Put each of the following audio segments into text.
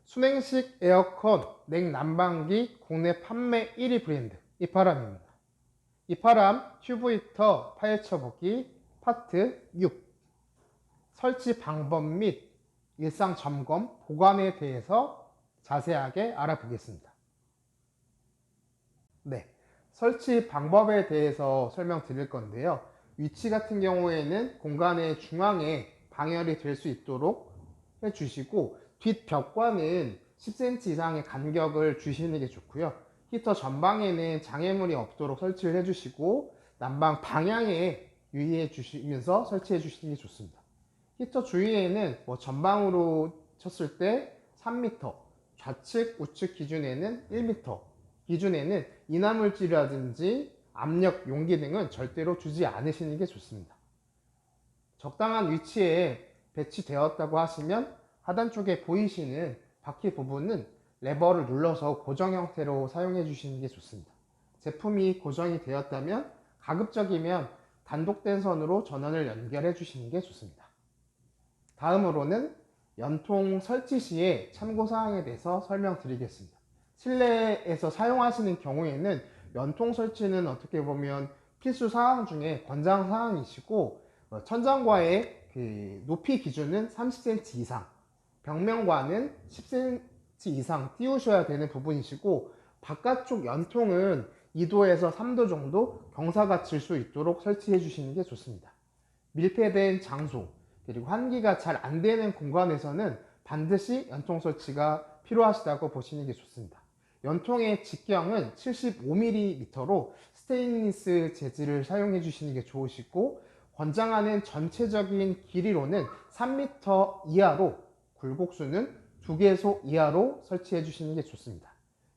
수냉식 에어컨 냉난방기 국내 판매 1위 브랜드 이파람입니다. 이파람 튜브 히터 파헤쳐 보기 파트 6. 설치 방법 및 일상 점검 보관에 대해서 자세하게 알아보겠습니다. 네, 설치 방법에 대해서 설명드릴 건데요. 위치 같은 경우에는 공간의 중앙에 방열이 될 수 있도록 해주시고, 뒷벽과는 10cm 이상의 간격을 주시는 게 좋고요. 히터 전방에는 장애물이 없도록 설치를 해주시고, 난방 방향에 유의해 주시면서 설치해 주시는 게 좋습니다. 히터 주위에는 전방으로 쳤을 때 3m, 좌측, 우측 기준에는 1m, 기준에는 이나물질이라든지 압력, 용기 등은 절대로 주지 않으시는 게 좋습니다. 적당한 위치에 배치되었다고 하시면 하단 쪽에 보이시는 바퀴 부분은 레버를 눌러서 고정 형태로 사용해 주시는 게 좋습니다. 제품이 고정이 되었다면 가급적이면 단독된 선으로 전원을 연결해 주시는 게 좋습니다. 다음으로는 연통 설치 시에 참고사항에 대해서 설명드리겠습니다. 실내에서 사용하시는 경우에는 연통 설치는 어떻게 보면 필수 사항 중에 권장 사항이시고, 천장과의 높이 기준은 30cm 이상, 벽면과는 10cm 이상 띄우셔야 되는 부분이시고, 바깥쪽 연통은 2도에서 3도 정도 경사가 질 수 있도록 설치해 주시는 게 좋습니다. 밀폐된 장소, 그리고 환기가 잘 안 되는 공간에서는 반드시 연통 설치가 필요하시다고 보시는 게 좋습니다. 연통의 직경은 75mm로 스테인리스 재질을 사용해 주시는 게 좋으시고, 권장하는 전체적인 길이로는 3m 이하로, 굴곡수는 2개소 이하로 설치해 주시는 게 좋습니다.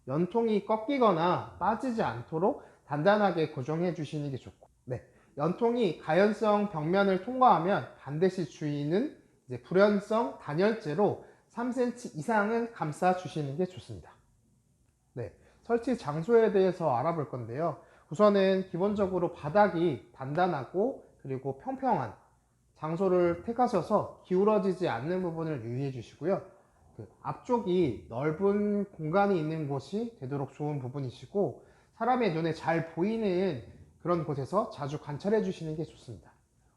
연통이 꺾이거나 빠지지 않도록 단단하게 고정해 주시는 게 좋고, 연통이 가연성 벽면을 통과하면 반드시 주의는 불연성 단열재로 3cm 이상은 감싸 주시는 게 좋습니다. 설치 장소에 대해서 알아볼 건데요. 우선은 기본적으로 바닥이 단단하고 그리고 평평한 장소를 택하셔서 기울어지지 않는 부분을 유의해 주시고요. 앞쪽이 넓은 공간이 있는 곳이 되도록 좋은 부분이시고, 사람의 눈에 잘 보이는 그런 곳에서 자주 관찰해 주시는 게 좋습니다.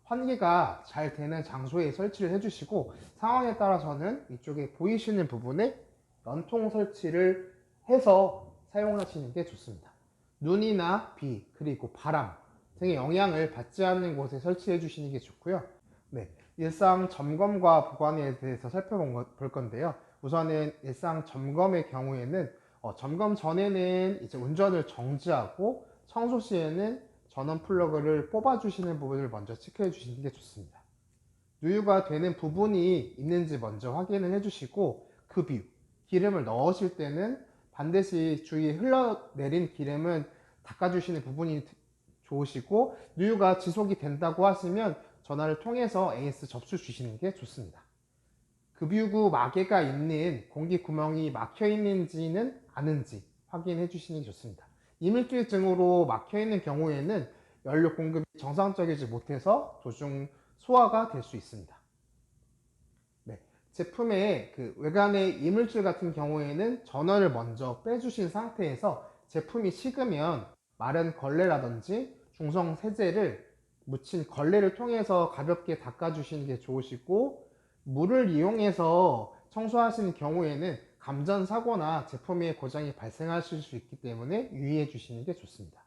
환기가 잘 되는 장소에 설치를 해주시고, 상황에 따라서는 이쪽에 보이시는 부분에 연통 설치를 해서 사용하시는 게 좋습니다. 눈이나 비, 그리고 바람 등의 영향을 받지 않는 곳에 설치해 주시는 게 좋고요. 일상 점검과 보관에 대해서 살펴볼 건데요. 우선은 일상 점검의 경우에는 점검 전에는 이제 운전을 정지하고, 청소 시에는 전원 플러그를 뽑아 주시는 부분을 먼저 체크해 주시는 게 좋습니다. 누유가 되는 부분이 있는지 먼저 확인을 해 주시고, 급유, 기름을 넣으실 때는 반드시 주위에 흘러내린 기름은 닦아주시는 부분이 좋으시고, 누유가 지속이 된다고 하시면 전화를 통해서 AS 접수 주시는 게 좋습니다. 급유구 마개가 있는 공기 구멍이 막혀 있는지는 아는지 확인해 주시는 게 좋습니다. 이물질 증으로 막혀 있는 경우에는 연료 공급이 정상적이지 못해서 도중 소화가 될 수 있습니다. 제품의 외관의 이물질 같은 경우에는 전원을 먼저 빼주신 상태에서 제품이 식으면 마른 걸레라든지 중성 세제를 묻힌 걸레를 통해서 가볍게 닦아주시는 게 좋으시고, 물을 이용해서 청소하시는 경우에는 감전 사고나 제품의 고장이 발생하실 수 있기 때문에 유의해 주시는 게 좋습니다.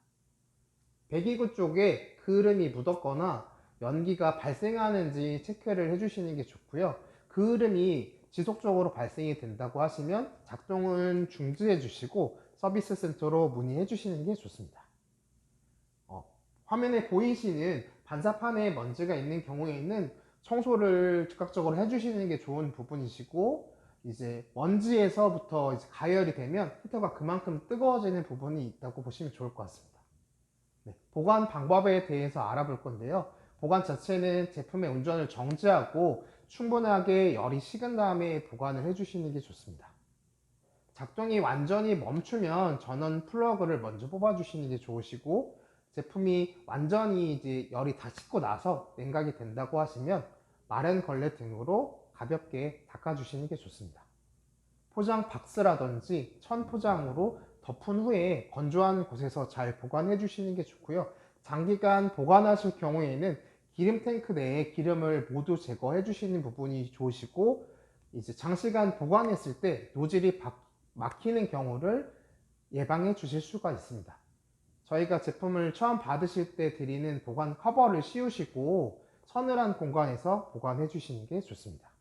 배기구 쪽에 그을음이 묻었거나 연기가 발생하는지 체크를 해주시는 게 좋고요. 그을음이 지속적으로 발생이 된다고 하시면 작동은 중지해 주시고 서비스 센터로 문의해 주시는 게 좋습니다. 화면에 보이시는 반사판에 먼지가 있는 경우에는 청소를 즉각적으로 해주시는 게 좋은 부분이시고, 이제 먼지에서부터 이제 가열이 되면 히터가 그만큼 뜨거워지는 부분이 있다고 보시면 좋을 것 같습니다. 보관 방법에 대해서 알아볼 건데요. 보관 자체는 제품의 운전을 정지하고 충분하게 열이 식은 다음에 보관을 해주시는 게 좋습니다. 작동이 완전히 멈추면 전원 플러그를 먼저 뽑아주시는 게 좋으시고, 제품이 완전히 이제 열이 다 식고 나서 냉각이 된다고 하시면 마른 걸레 등으로 가볍게 닦아주시는 게 좋습니다. 포장 박스라든지 천 포장으로 덮은 후에 건조한 곳에서 잘 보관해 주시는 게 좋고요. 장기간 보관하실 경우에는 기름 탱크 내에 기름을 모두 제거해 주시는 부분이 좋으시고, 이제 장시간 보관했을 때 노즐이 막히는 경우를 예방해 주실 수가 있습니다. 저희가 제품을 처음 받으실 때 드리는 보관 커버를 씌우시고 서늘한 공간에서 보관해 주시는 게 좋습니다.